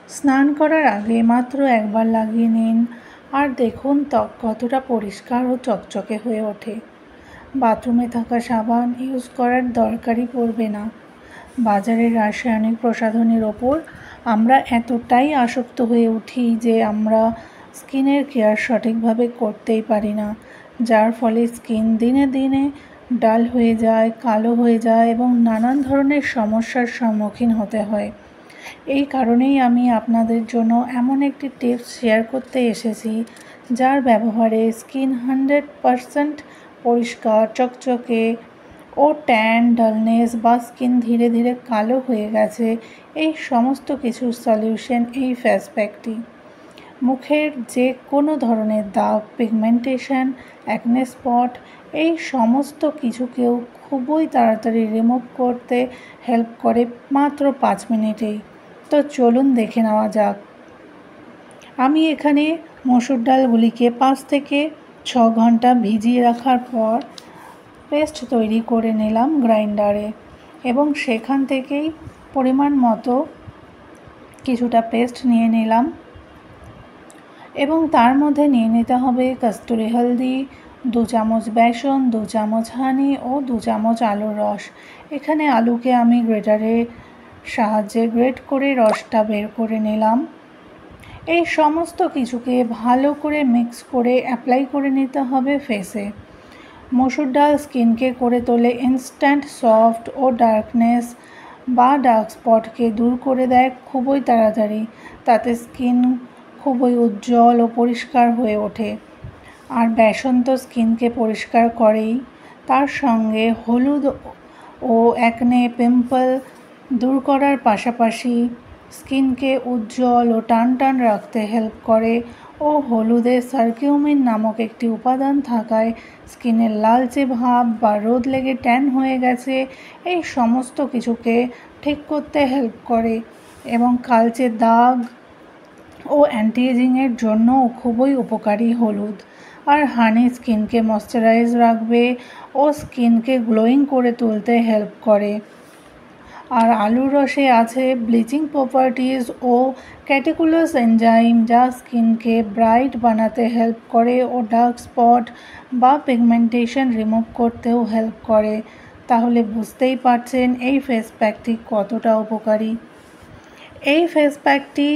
স্নান করার আগে মাত্র একবার লাগিয়ে নিন আর দেখুন ত্বক কতটা পরিষ্কার ও চকচকে হয়ে ওঠে। বাথরুমে থাকা সাবান ইউজ করার দরকারই পড়বে না। বাজারের রাসায়নিক প্রসাধনীর ওপর আমরা এতটাই আসক্ত হয়ে উঠি যে আমরা স্কিনের কেয়ার সঠিকভাবে করতেই পারি না, যার ফলে স্কিন দিনে দিনে ডাল হয়ে যায়, কালো হয়ে যায় এবং নানান ধরনের সমস্যার সম্মুখীন হতে হয়। এই কারণেই আমি আপনাদের জন্য এমন একটি টিপস শেয়ার করতে এসেছি, যার ব্যবহারে স্কিন 100% পরিষ্কার, চকচকে ও ট্যান, ডালনেস বা স্কিন ধীরে ধীরে কালো হয়ে গেছে, এই সমস্ত কিছুর সলিউশন এই ফেস প্যাকটি। মুখের যে কোনো ধরনের দাগ, পিগমেন্টেশন, অ্যাকনে স্পট এই সমস্ত কিছুকেও খুবই তাড়াতাড়ি রিমুভ করতে হেল্প করে মাত্র 5 মিনিটেই। তো চলুন দেখে নেওয়া যাক। আমি এখানে মসুর ডালগুলিকে 5 থেকে 6 ঘন্টা ভিজিয়ে রাখার পর পেস্ট তৈরি করে নিলাম গ্রাইন্ডারে, এবং সেখান থেকেই পরিমাণ মতো কিছুটা পেস্ট নিয়ে নিলাম এবং তার মধ্যে নিয়ে নিতে হবে কস্তুরি হলদি, 2 চামচ বেসন, 2 চামচ হানি ও 2 চামচ আলুর রস। এখানে আলুকে আমি গ্রেটারের সাহায্যে গ্রেট করে রসটা বের করে নিলাম। এই সমস্ত কিছুকে ভালো করে মিক্স করে অ্যাপ্লাই করে নিতে হবে ফেসে। মসুর ডাল স্কিনকে করে তোলে ইনস্ট্যান্ট সফট ও ডার্কনেস বা ডার্ক স্পটকে দূর করে দেয় খুবই তাড়াতাড়ি। তাতে স্কিন খুবই উজ্জ্বল ও পরিষ্কার হয়ে ওঠে। আর বেসন তো স্কিনকে পরিষ্কার করেই, তার সঙ্গে হলুদ ও অ্যাকনে, পিম্পল দূর করার পাশাপাশি স্কিনকে উজ্জ্বল ও টান টান রাখতে হেল্প করে। ও হলুদে সার্কিউমিন নামক একটি উপাদান থাকায় স্কিনের লালচে ভাব বা রোদ লেগে ট্যান হয়ে গেছে, এই সমস্ত কিছুকে ঠিক করতে হেল্প করে এবং কালচে দাগ ও অ্যান্টি এজিংয়ের জন্যও খুবই উপকারী হলুদ। আর হানি স্কিনকে ময়শ্চারাইজ রাখবে ও স্কিনকে গ্লোয়িং করে তুলতে হেল্প করে। আর আলুর রসে আছে ব্লিচিং প্রপার্টিজ ও ক্যাটিকুলাস এনজাইম, যা স্কিনকে ব্রাইট বানাতে হেল্প করে ও ডার্ক স্পট বা পিগমেন্টেশন রিমুভ করতেও হেল্প করে। তাহলে বুঝতেই পারছেন এই ফেস প্যাকটি কতটা উপকারী। এই ফেস প্যাকটি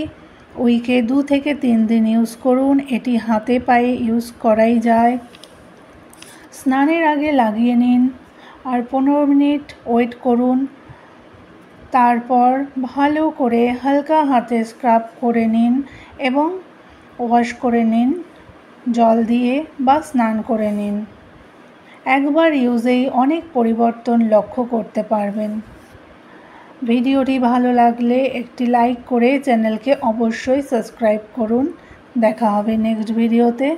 উইকে 2 থেকে 3 দিন ইউজ করুন। এটি হাতে পায়ে ইউজ করাই যায়। স্নানের আগে লাগিয়ে নিন আর 15 মিনিট ওয়েট করুন। তারপর ভালো করে হালকা হাতে স্ক্রাব করে নিন এবং ওয়াশ করে নিন জল দিয়ে বা স্নান করে নিন। একবার ইউজেই অনেক পরিবর্তন লক্ষ্য করতে পারবেন। ভিডিওটি ভালো লাগলে একটি লাইক করে চ্যানেলকে অবশ্যই সাবস্ক্রাইব করুন। দেখা হবে নেক্সট ভিডিওতে।